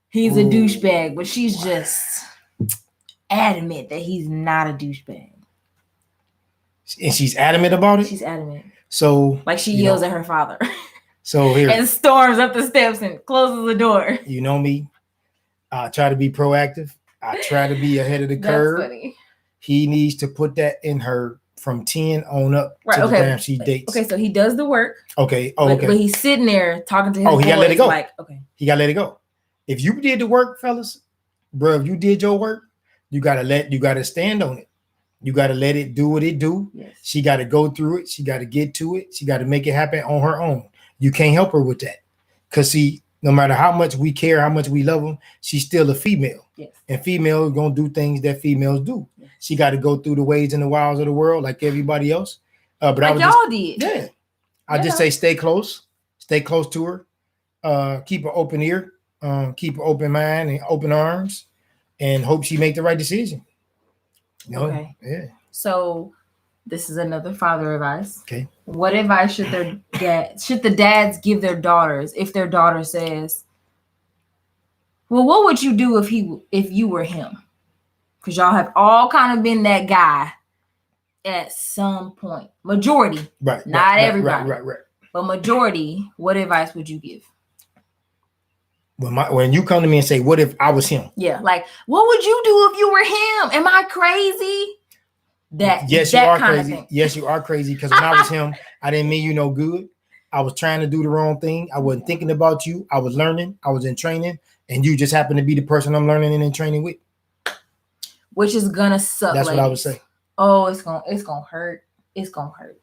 he's a douchebag, but she's just adamant that he's not a douchebag. And she's adamant about it? She's adamant. So, like, she yells at her father. So here. And storms up the steps and closes the door. You know me. I try to be proactive. I try to be ahead of the curve. That's funny. He needs to put that in her from 10 on up to the time she dates. Okay, so he does the work. Okay. Okay. But he's sitting there talking to his he gotta let it go. Like, okay. He gotta let it go. If you did the work, fellas, bro, if you did your work, you gotta stand on it. You gotta let it do what it do. Yes. She gotta go through it. She gotta get to it. She gotta make it happen on her own. You can't help her with that. Because see, no matter how much we care, how much we love them, she's still a female. Yes. And females gonna do things that females do. Yes. She got to go through the ways and the wilds of the world like everybody else. But like y'all did. Yeah. I just say stay close to her. Keep an open ear, keep an open mind and open arms, and hope she make the right decision. Okay. Yeah. So this is another father advice. Okay. What advice should the dads give their daughters if their daughter says, well, what would you do if you were him? Because y'all have all kind of been that guy at some point. Majority. Right. Not everybody. Right. But majority, what advice would you give? When you come to me and say, what if I was him? Yeah. Like, what would you do if you were him? Am I crazy? Yes, you are crazy. Yes, you are crazy. Because when I was him, I didn't mean you no good. I was trying to do the wrong thing. I wasn't thinking about you. I was learning. I was in training. And you just happen to be the person I'm learning and in training with. Which is gonna suck. That's what I would say. Oh, it's gonna hurt. It's gonna hurt.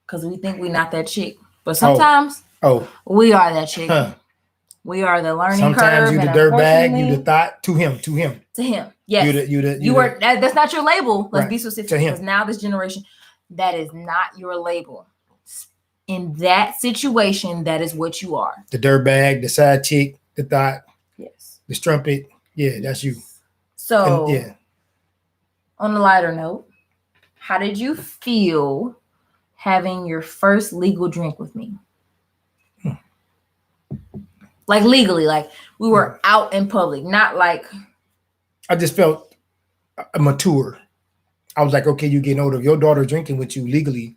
Because we think we're not that chick. But sometimes we are that chick. Huh. We are the learning sometimes curve. You the dirt bag, you the thought to him. Yes. You were that's not your label. Let's be specific. To him. Because now this generation, that is not your label. In that situation, that is what you are. The dirt bag, the side chick, the thought. Yes. The strumpet. Yeah, that's you. So on a lighter note, how did you feel having your first legal drink with me? Like legally, like we were out in public, not like. I just felt mature. I was like, okay, you're getting older. If your daughter drinking with you legally,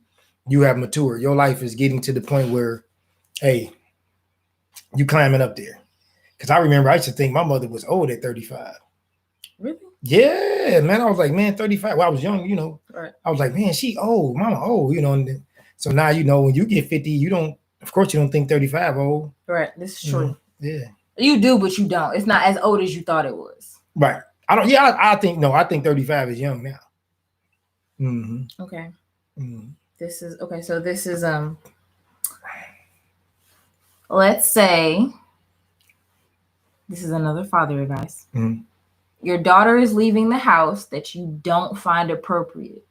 you have mature. Your life is getting to the point where, hey, you climbing up there. Because I remember I used to think my mother was old at 35. Really? Yeah, man. I was like, man, 35. Well, I was young, Right. I was like, man, she old, mama old, And then, so now, when you get 50, of course, you don't think 35 old. Right. This is true. Yeah. You do, but you don't. It's not as old as you thought it was. Right. I think 35 is young now. Mm-hmm. Okay. Mm-hmm. This is okay. So this is let's say this is another father advice. Mm-hmm. Your daughter is leaving the house that you don't find appropriate.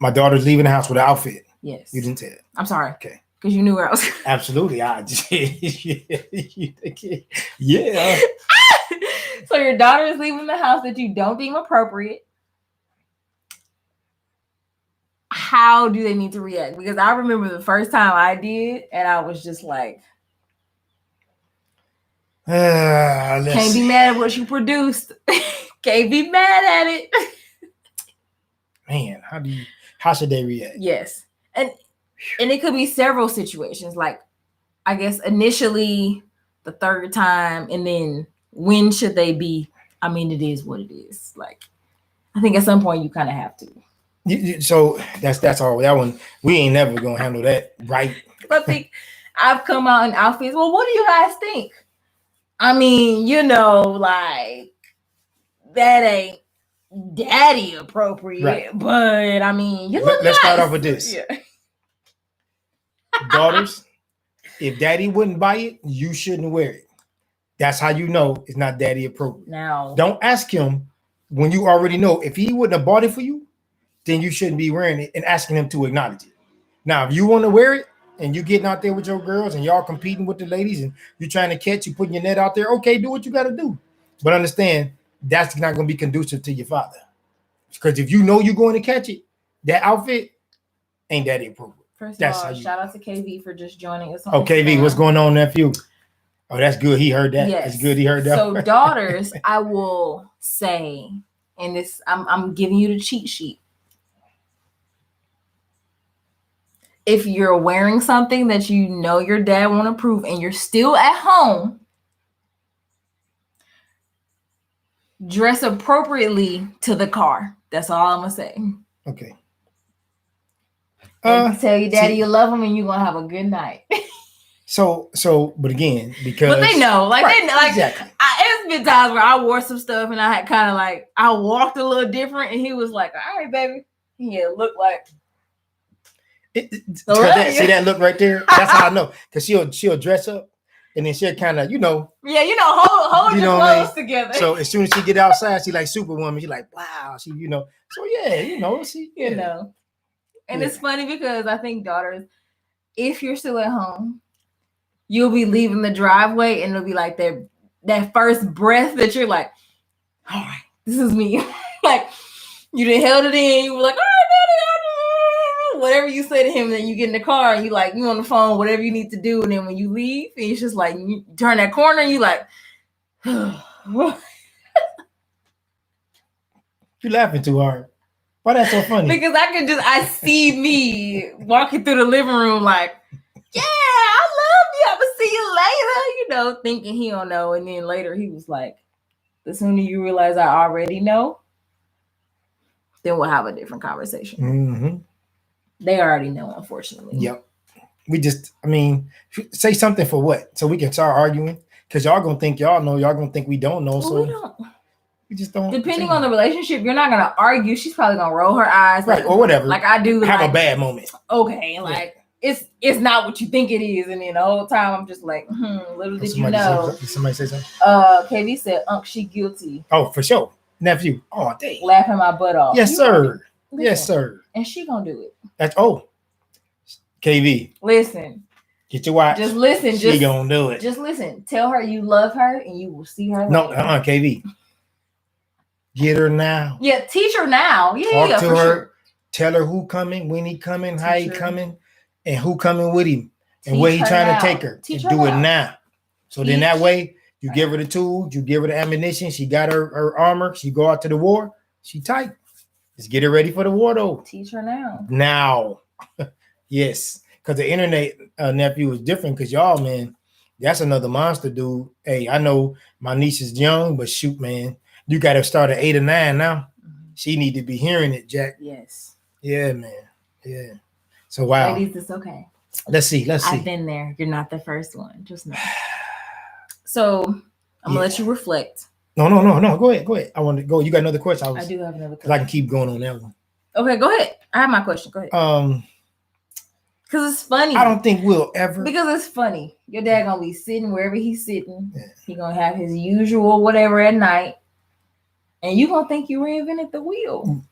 My daughter's leaving the house with an outfit. Yes. You didn't say it. I'm sorry. Okay. Because you knew where I was. Absolutely. Yeah. So your daughter is leaving the house that you don't deem appropriate. How do they need to react? Because I remember the first time I did, and I was just like, can't be mad at what you produced. Can't be mad at it. Man, how should they react? Yes. And it could be several situations. Like, I guess initially the third time, and then when should they be? I mean, it is what it is. Like, I think at some point you kind of have to. So that's all. That one, we ain't never gonna handle that, right? I think I've come out in outfits. Well, what do you guys think? I mean, like that ain't daddy appropriate, right. But I mean, let's start off with this. Yeah. Daughters, if daddy wouldn't buy it, you shouldn't wear it. That's how you know it's not daddy appropriate. Now, don't ask him when you already know. If he wouldn't have bought it for you, then you shouldn't be wearing it and asking him to acknowledge it. Now, if you want to wear it and you getting out there with your girls and y'all competing with the ladies and you're trying to catch, you putting your net out there, okay, do what you got to do. But understand, that's not going to be conducive to your father. Because if you know you're going to catch it, that outfit, ain't daddy approval. First of all, shout out to KV for just joining us on KV, what's going on, nephew? Oh, that's good. He heard that. Yes. It's good he heard that. So daughters, I will say, and this I'm giving you the cheat sheet. If you're wearing something that you know your dad won't approve and you're still at home, dress appropriately to the car. That's all I'm gonna say. Okay. Tell your daddy you love him and you're gonna have a good night. So, but again, because but they know, like right, they know, like exactly. It's been times where I wore some stuff and I had kind of like I walked a little different, and he was like, "All right, baby," yeah, look like. See that look right there? That's how I know, because she'll dress up and then she'll kind of hold your clothes together. So as soon as she get outside, she like Superwoman. She like wow, she so yeah, she and it's funny because I think daughters, if you're still at home, you'll be leaving the driveway and it'll be like that first breath that you're like, all right, this is me. Like you done held it in, you were like, all right, daddy, whatever you say to him, then you get in the car and you on the phone, whatever you need to do, and then when you leave, and it's just like you turn that corner and you like you're laughing too hard. Why that's so funny? Because I see me walking through the living room like, yeah, I love you. I'm gonna see you later, thinking he don't know. And then later he was like, the sooner you realize I already know, then we'll have a different conversation. Mm-hmm. They already know, unfortunately. Yep. We just, say something for what? So we can start arguing? Because y'all gonna think y'all know, y'all gonna think we don't know. Well, so we don't. We just don't. Depending on the relationship, you're not gonna argue. She's probably gonna roll her eyes, right, or whatever. Like I do. Have a bad moment. Okay, like it's not what you think it is, and then the whole time I'm just like, little did you know. Did somebody say something? KV said, she guilty. Oh, for sure, nephew. Oh, dang. Laughing my butt off. Yes, sir. Yes, sir. And she gonna do it. That's KV. Listen. Get your watch. Just listen. She gonna do it. Just listen. Tell her you love her, and you will see her. No, KV. Get her now. Yeah, teach her now. Yeah, Talk to her. Sure. Tell her who coming, when he coming, how he coming, and who coming with him, and where he trying to take her. Teach and do it now. So then that way, you give her the tools, you give her the ammunition. She got her armor. She go out to the war. She tight. Let's get her ready for the war, though. Teach her now. Now, yes, because the internet nephew is different. Because y'all, man, that's another monster, dude. Hey, I know my niece is young, but shoot, man. You got to start at 8 or 9 now. Mm-hmm. She need to be hearing it, Jack. Yes. Yeah, man. Yeah. So, wow. Ladies, it's okay. Let's see. I've been there. You're not the first one. Just know. So, I'm going to let you reflect. No. Go ahead. I want to go. You got another question? I do have another question. I can keep going on that one. Okay, go ahead. I have my question. Go ahead. Because it's funny. I don't think we'll ever. Because it's funny. Your dad going to be sitting wherever he's sitting. Yeah. He going to have his usual whatever at night. And you gonna think you reinvented the wheel.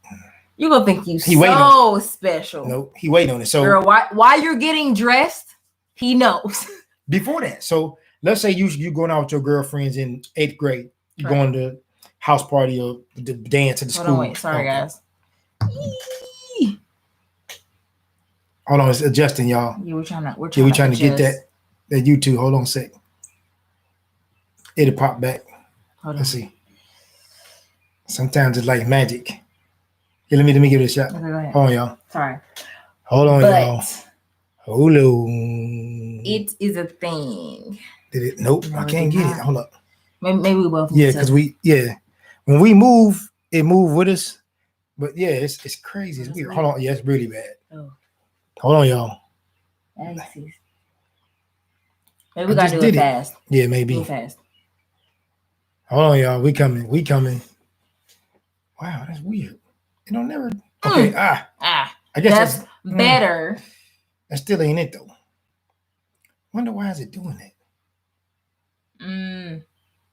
You gonna think you so special. Nope, he waiting on it. So, girl, while you're getting dressed, he knows. Before that, so let's say you going out with your girlfriends in 8th grade. You're going to house party or the dance at the school. Wait, sorry guys. Hold on, it's adjusting, y'all. Yeah, we're trying to get that YouTube. Hold on a sec. It'll pop back. Hold on. Let's see. Sometimes it's like magic. Here, let me give it a shot. Okay, go ahead. Hold on, y'all. Sorry. Hold on, y'all. Hold on. It is a thing. Did it? Nope. No, I can't get it. Hold up. Maybe we both. Yeah, because when we move, it move with us. But yeah, it's crazy. It's weird. Hold on. Yeah, it's really bad. Oh. Hold on, y'all. Maybe we gotta do it fast. Yeah, maybe. Do it fast. Hold on, y'all. We coming. Wow, that's weird. It don't never. Okay, I guess that's better. That still ain't it though. Wonder why is it doing that?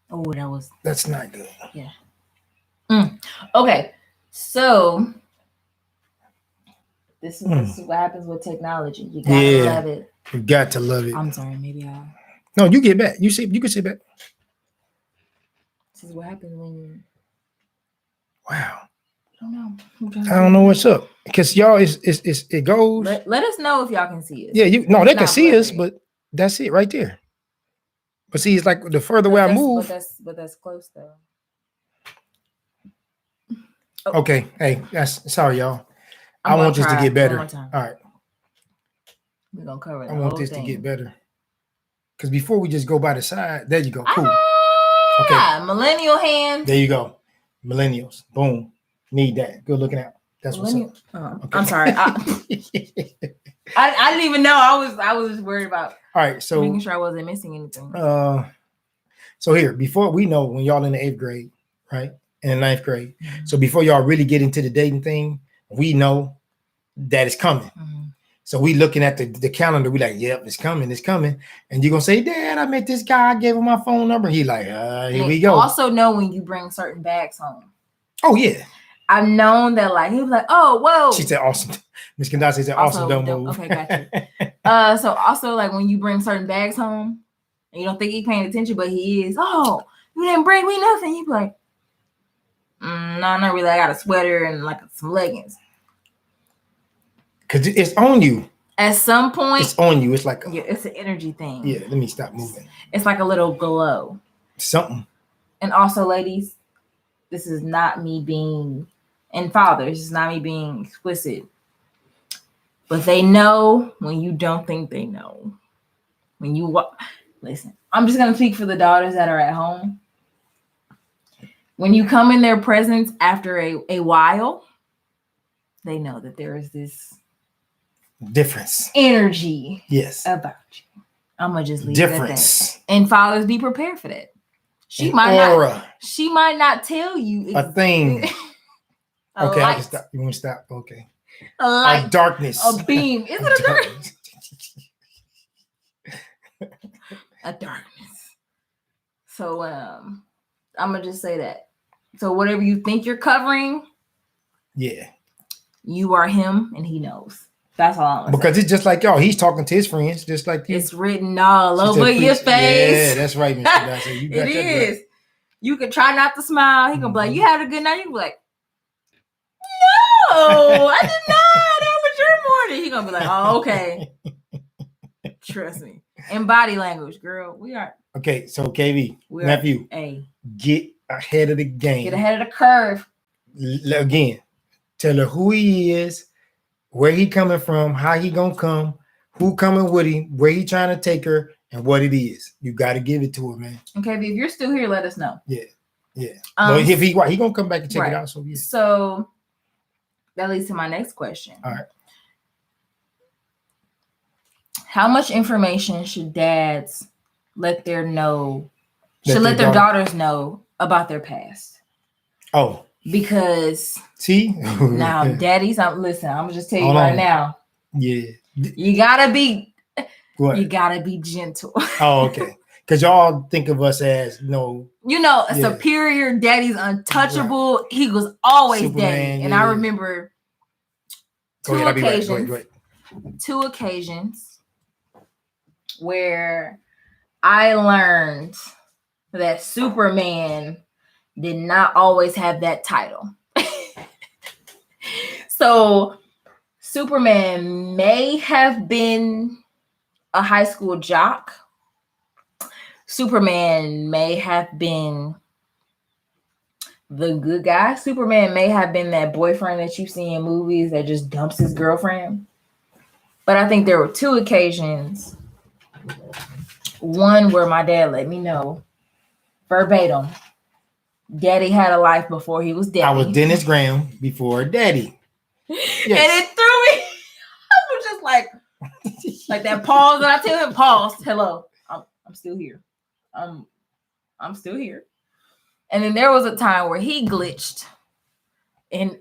Oh, that's not good. Yeah. Okay, so this is what happens with technology. You gotta love it. You got to love it. I'm sorry, maybe No, you get back. You can sit back. This is what happens when you. Wow. I don't know. I don't know what's up. because y'all it goes. Let us know if y'all can see it. Yeah, they can see us, but that's it right there. But see, it's like the further way I move. But that's close though. Oh. Okay, hey, sorry, y'all. I want this to get better. All right, we're gonna cover. I want this to get better. Because before we just go by the side, there you go. Cool. Okay, millennial hands. There you go, millennials. Boom. Need that. Good looking out. That's what's up. Okay. I'm sorry. I didn't even know. I was just worried about. All right, so making sure I wasn't missing anything. So here, before we know when y'all in the 8th grade, right? In the 9th grade. Mm-hmm. So before y'all really get into the dating thing, we know that it's coming. Mm-hmm. So we looking at the calendar, we like, yep, it's coming. And you're gonna say, Dad, I met this guy, I gave him my phone number. He like, here we go. Also know when you bring certain bags home. Oh yeah. I've known that like he was like, oh, whoa. She said awesome. Miss Kandasi said awesome, don't move. Okay, got you. So also like when you bring certain bags home and you don't think he's paying attention, but he is, oh, you didn't bring me nothing. You be like, no, not really. I got a sweater and like some leggings. Cause it's on you. At some point, it's on you. It's like it's an energy thing. Yeah, let me stop moving. It's like a little glow. Something. And also, ladies, this is not me being, and fathers, this is not me being explicit. But they know when you don't think they know. When you listen, I'm just gonna speak for the daughters that are at home. When you come in their presence after a while, they know that there is this difference, energy, yes, about you. I'm gonna just leave difference. It at that. And fathers, be prepared for that. She might not tell you a thing. Okay, I can stop. You want to stop? Okay. A light, a darkness, a beam. Is it a darkness? A darkness. So I'm gonna just say that. So whatever you think you're covering, yeah, you are him, and he knows. That's all. Because it's just like y'all. He's talking to his friends, just like you. It's written all over your face. Yeah, that's right, Mr. Dawson. You got it is. Right. You can try not to smile. He gonna be like, "You had a good night." You be like, "No, I did not. That was your morning." He gonna be like, "Oh, okay." Trust me. And body language, girl. We are okay. So KB, nephew, get ahead of the game. Get ahead of the curve. Again, tell her who he is, where he coming from, how he gonna come, who coming with him, where he trying to take her, and what it is. You got to give it to her, man. Okay, if you're still here, let us know. Yeah. But if he gonna come back and check it out. So yeah. So that leads to my next question. All right. How much information should dads let their daughters know about their past? Oh. Because see now daddies, I'm gonna just tell you now. Yeah. You gotta be gentle. Oh, okay. Because y'all think of us as superior daddy's untouchable. Right. He was always Superman, daddy. And I remember two occasions where I learned that Superman did not always have that title. So Superman may have been a high school jock. Superman may have been the good guy. Superman may have been that boyfriend that you see in movies that just dumps his girlfriend. But I think there were two occasions. One where my dad let me know verbatim, daddy had a life before he was daddy. I was Dennis Graham before daddy. Yes. And it threw me. I was just like that pause that I tell him, pause. Hello, I'm still here. I'm still here. And then there was a time where he glitched and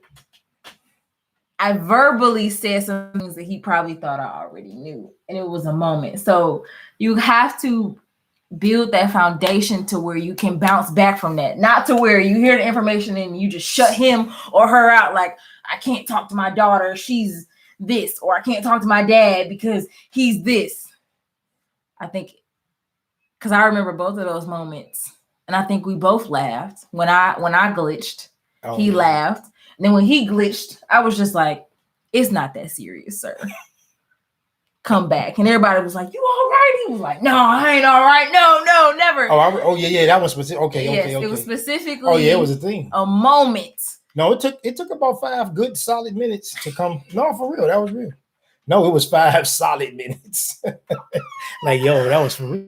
I verbally said some things that he probably thought I already knew. And it was a moment. So you have to build that foundation to where you can bounce back from that. Not to where you hear the information and you just shut him or her out. Like, I can't talk to my daughter. She's this. Or I can't talk to my dad because he's this. I think, because I remember both of those moments. And I think we both laughed. When I glitched, he laughed. And then when he glitched, I was just like, It's not that serious, sir. Come back. And everybody was like, you all right? He was like, no, I ain't all right. No, never. Oh, yeah. That was specific. Okay. It was specifically. Oh, yeah, it was a thing. A moment. No, it took about 5 good solid minutes to come. No, for real. That was real. No, it was 5 solid minutes. Like, yo, that was for real.